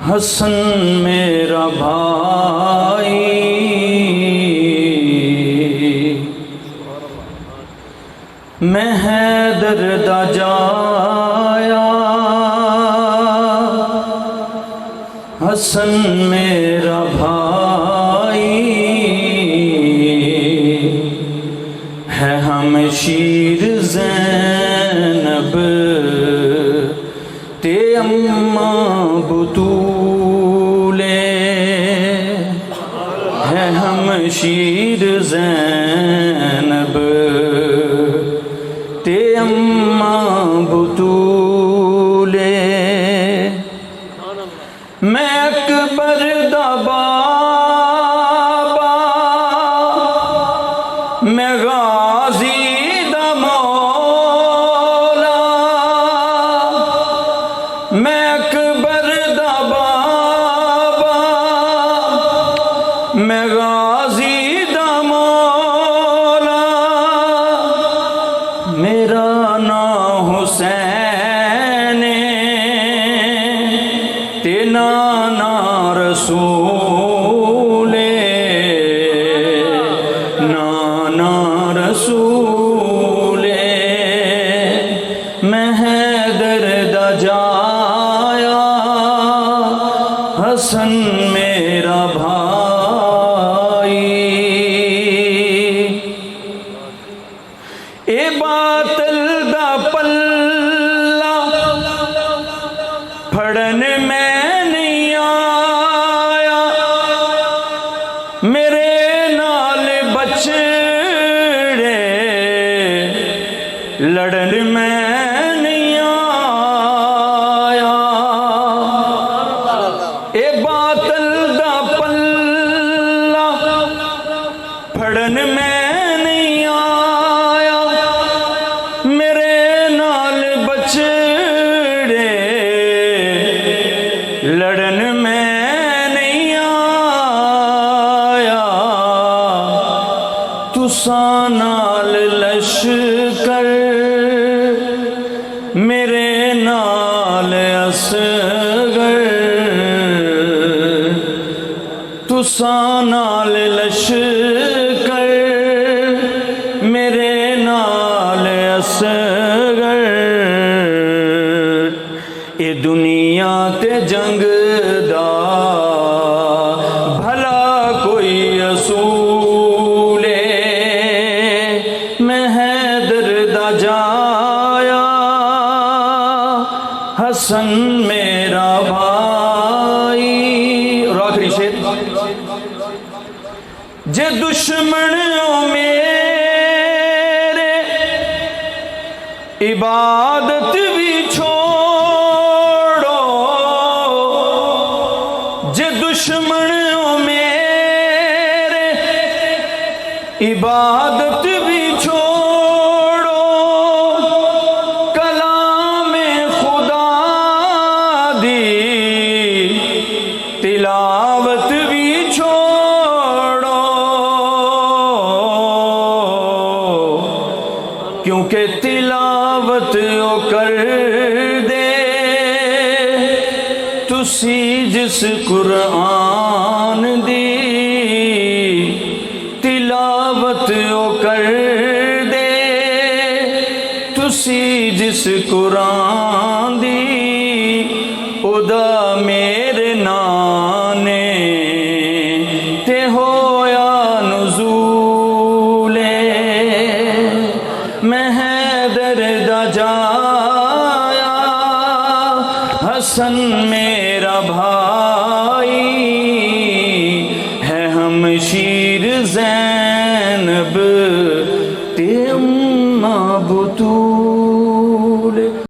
حسن میرا بھائی، میں حیدر دا جایا، حسن میرا بھائی ہے، ہمشیر زینب تے اماں بطولے، ہے ہمشیر زینب تے اماں بطولے، میں اکبر دا بابا، میں غازی دا مولا، میں اکبر دا بابا، میں غازی دا مولا، میرا نام حسین تے نانا رسول، نانا رسول، میں حیدر دا جایا، حسن میرا بھائی، اے باطل دا پلہ پھڑن میں نہیں آیا، میرے نال بچڑے لڑن میں نہیں آیا، اے باطل دا پلہ پھڑن میں نہیں آیا، میرے نال بچڑے لڑن میں نہیں آیا، تساں نال لشکر میرے نال اصغر، تساں نال لشکر میرے نال اصغر، اے دنیا تے جنگ دا بھلا کوئی اصول، میں حیدر دا جایا، حسن میرا بھائی، اور آخری شعر، جے دشمنوں میرے عبادت بھی چھوڑو، جے دشمنوں میرے عبادت بھی چھوڑو، کلام خدا دی تلاوت بھی چھوڑو، کیونکہ تلاوت او کر دے تسی جس قرآن دی، تلاوت او کر دے تسی جس قرآن دی، او دا میرے نانے تے ہویا نزول، میں حیدر دا جایا، حسن میرا بھائی ہے، ہمشیر زینب